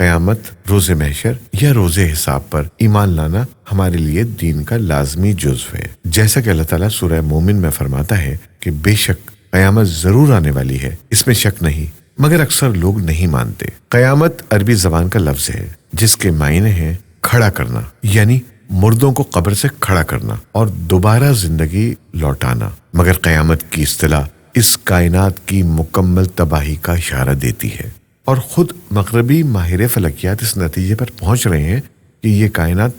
قیامت، روز محشر یا روز حساب پر ایمان لانا ہمارے لیے دین کا لازمی جزو ہے۔ جیسا کہ اللہ تعالیٰ سورہ مومن میں فرماتا ہے کہ بے شک قیامت ضرور آنے والی ہے، اس میں شک نہیں، مگر اکثر لوگ نہیں مانتے۔ قیامت عربی زبان کا لفظ ہے جس کے معنی ہیں کھڑا کرنا، یعنی مردوں کو قبر سے کھڑا کرنا اور دوبارہ زندگی لوٹانا۔ مگر قیامت کی اصطلاح اس کائنات کی مکمل تباہی کا اشارہ دیتی ہے، اور خود مغربی ماہر فلکیات اس نتیجے پر پہنچ رہے ہیں کہ یہ کائنات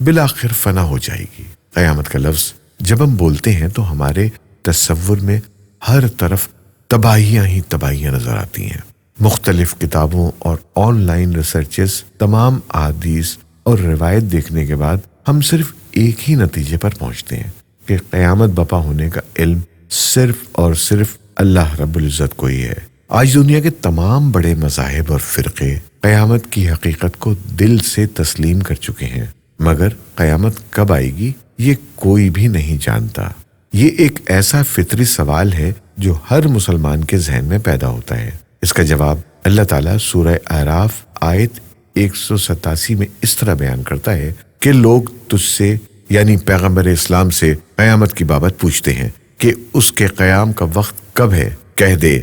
بالآخر فنا ہو جائے گی۔ قیامت کا لفظ جب ہم بولتے ہیں تو ہمارے تصور میں ہر طرف تباہیاں ہی تباہیاں نظر آتی ہیں۔ مختلف کتابوں اور آن لائن ریسرچز، تمام احادیث اور روایت دیکھنے کے بعد ہم صرف ایک ہی نتیجے پر پہنچتے ہیں کہ قیامت بپا ہونے کا علم صرف اور صرف اللہ رب العزت کو ہی ہے۔ آج دنیا کے تمام بڑے مذاہب اور فرقے قیامت کی حقیقت کو دل سے تسلیم کر چکے ہیں، مگر قیامت کب آئے گی یہ کوئی بھی نہیں جانتا۔ یہ ایک ایسا فطری سوال ہے جو ہر مسلمان کے ذہن میں پیدا ہوتا ہے۔ اس کا جواب اللہ تعالیٰ سورہ اعراف آیت 187 میں اس طرح بیان کرتا ہے کہ لوگ تجھ سے یعنی پیغمبر اسلام سے قیامت کی بابت پوچھتے ہیں کہ اس کے قیام کا وقت کب ہے۔ کہہ دے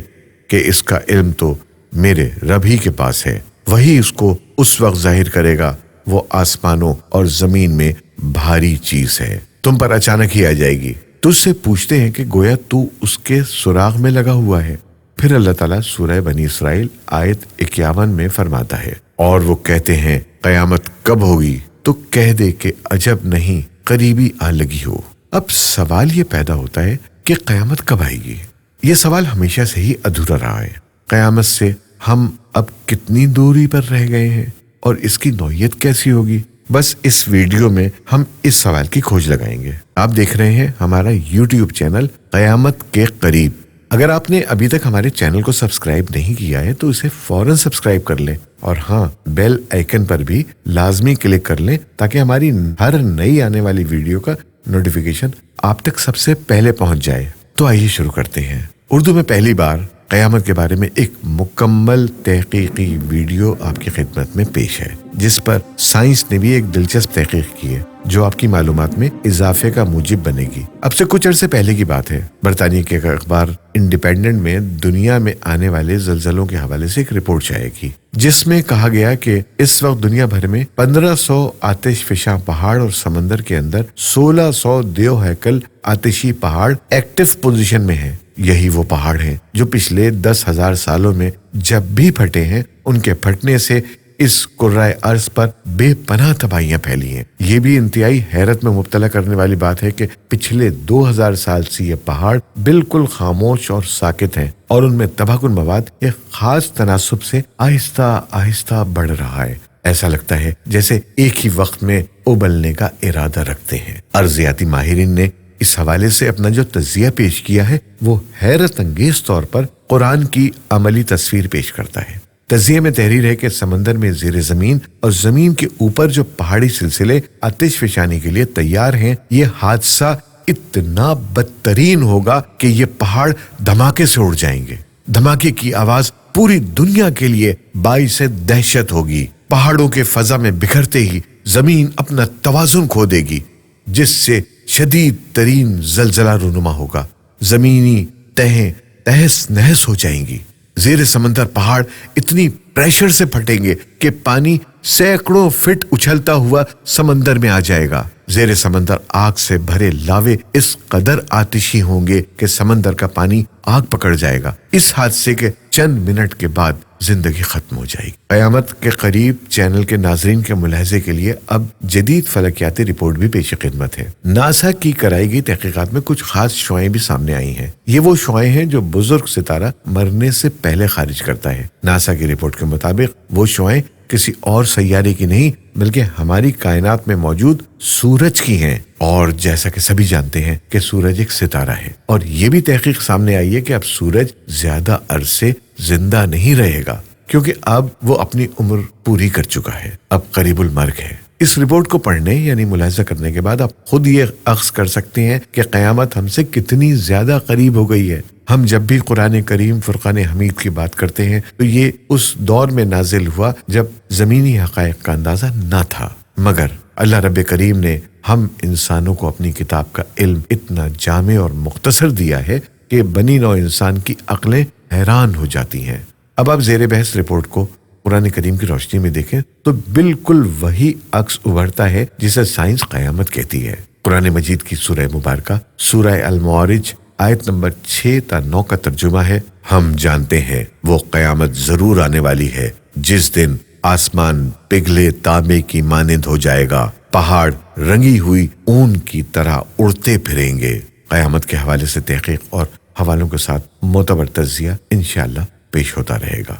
کہ اس کا علم تو میرے رب ہی کے پاس ہے، وہی اس کو اس وقت ظاہر کرے گا، وہ آسمانوں اور زمین میں بھاری چیز ہے، تم پر اچانک ہی آ جائے گی۔ تجھ سے پوچھتے ہیں کہ گویا تو اس کے سراغ میں لگا ہوا ہے۔ پھر اللہ تعالیٰ سورہ بنی اسرائیل آیت 51 میں فرماتا ہے، اور وہ کہتے ہیں قیامت کب ہوگی، تو کہہ دے کہ عجب نہیں، قریبی آ لگی ہو۔ اب سوال یہ پیدا ہوتا ہے کہ قیامت کب آئے گی؟ یہ سوال ہمیشہ سے ہی ادھورا رہا ہے۔ قیامت سے ہم اب کتنی دوری پر رہ گئے ہیں اور اس کی نوعیت کیسی ہوگی؟ بس اس ویڈیو میں ہم اس سوال کی کھوج لگائیں گے۔ آپ دیکھ رہے ہیں ہمارا YouTube چینل قیامت کے قریب۔ اگر آپ نے ابھی تک ہمارے چینل کو سبسکرائب نہیں کیا ہے تو اسے فوراً سبسکرائب کر لیں، اور ہاں، بیل آئیکن پر بھی لازمی کلک کر لیں تاکہ ہماری ہر نئی آنے والی ویڈیو کا نوٹیفیکیشن آپ تک سب سے پہلے پہنچ جائے۔ تو آئیے شروع کرتے ہیں۔ اردو میں پہلی بار قیامت کے بارے میں ایک مکمل تحقیقی ویڈیو آپ کی خدمت میں پیش ہے، جس پر سائنس نے بھی ایک دلچسپ تحقیق کی ہے جو آپ کی معلومات میں اضافے کا موجب بنے گی۔ اب سے کچھ عرصے پہلے کی بات ہے، برطانیہ کے اخبار انڈیپینڈنٹ میں دنیا میں آنے والے زلزلوں کے حوالے سے ایک رپورٹ شائع کی، جس میں کہا گیا کہ اس وقت دنیا بھر میں 1500 آتش فشاں پہاڑ اور سمندر کے اندر 1600 دیو ہیکل آتشی پہاڑ ایکٹیو پوزیشن میں ہیں۔ یہی وہ پہاڑ ہیں جو پچھلے 10,000 سالوں میں جب بھی پھٹے ہیں، ان کے پھٹنے سے اس کرۂ ارض پر بے پناہ تباہیاں پھیلی ہیں۔ یہ بھی انتہائی حیرت میں مبتلا کرنے والی بات ہے کہ پچھلے 2000 سال سے یہ پہاڑ بالکل خاموش اور ساکت ہیں، اور ان میں تباہ کن مواد ایک خاص تناسب سے آہستہ آہستہ بڑھ رہا ہے۔ ایسا لگتا ہے جیسے ایک ہی وقت میں ابلنے کا ارادہ رکھتے ہیں۔ ارضیاتی ماہرین نے اس حوالے سے اپنا جو تجزیہ پیش کیا ہے وہ حیرت انگیز طور پر قرآن کی عملی تصویر پیش کرتا ہے۔ تجزیے میں تحریر ہے کہ سمندر میں زیر زمین اور زمین کے اوپر جو پہاڑی سلسلے آتش فشانی کے لیے تیار ہیں، یہ حادثہ اتنا بدترین ہوگا کہ یہ پہاڑ دھماکے سے اڑ جائیں گے۔ دھماکے کی آواز پوری دنیا کے لیے باعث دہشت ہوگی۔ پہاڑوں کے فضا میں بکھرتے ہی زمین اپنا توازن کھو دے گی، جس سے شدید ترین زلزلہ رونما ہوگا۔ زمینی تہیں تہس نہس ہو جائیں گی۔ زیر سمندر پہاڑ اتنی پریشر سے پھٹیں گے کہ پانی سینکڑوں فٹ اچھلتا ہوا سمندر میں آ جائے گا۔ زیر سمندر آگ سے بھرے لاوے اس قدر آتشی ہوں گے کہ سمندر کا پانی آگ پکڑ جائے گا۔ اس حادثے کے چند منٹ کے بعد زندگی ختم ہو جائے گی۔ قیامت کے قریب چینل کے ناظرین کے ملاحظے کے لیے اب جدید فلکیاتی رپورٹ بھی پیش خدمت ہے۔ ناسا کی کرائی گئی تحقیقات میں کچھ خاص شعاعیں بھی سامنے آئی ہیں۔ یہ وہ شعاعیں ہیں جو بزرگ ستارہ مرنے سے پہلے خارج کرتا ہے۔ ناسا کی رپورٹ کے مطابق وہ شعاعیں کسی اور سیارے کی نہیں بلکہ ہماری کائنات میں موجود سورج کی ہیں، اور جیسا کہ سبھی جانتے ہیں کہ سورج ایک ستارہ ہے، اور یہ بھی تحقیق سامنے آئی ہے کہ اب سورج زیادہ عرصے زندہ نہیں رہے گا، کیونکہ اب وہ اپنی عمر پوری کر چکا ہے، اب قریب المرگ ہے۔ اس رپورٹ کو پڑھنے یعنی ملاحظہ کرنے کے بعد آپ خود یہ اخذ کر سکتے ہیں کہ قیامت ہم سے کتنی زیادہ قریب ہو گئی ہے۔ ہم جب بھی قرآن کریم فرقان حمید کی بات کرتے ہیں تو یہ اس دور میں نازل ہوا جب زمینی حقائق کا اندازہ نہ تھا، مگر اللہ رب کریم نے ہم انسانوں کو اپنی کتاب کا علم اتنا جامع اور مختصر دیا ہے کہ بنی نوع انسان کی عقلیں حیران ہو جاتی ہیں۔ اب آپ زیر بحث رپورٹ کو قرآن کریم کی روشنی میں دیکھیں تو بالکل وہی عکس ابھرتا ہے جسے سائنس قیامت کہتی ہے۔ قرآن مجید کی سورہ مبارکہ سورہ المعارج آیت نمبر 6 تا 9 کا ترجمہ ہے، ہم جانتے ہیں وہ قیامت ضرور آنے والی ہے جس دن آسمان پگھلے تانبے کی مانند ہو جائے گا، پہاڑ رنگی ہوئی اون کی طرح اڑتے پھریں گے۔ قیامت کے حوالے سے تحقیق اور حوالوں کے ساتھ معتبر تجزیہ انشاءاللہ پیش ہوتا رہے گا۔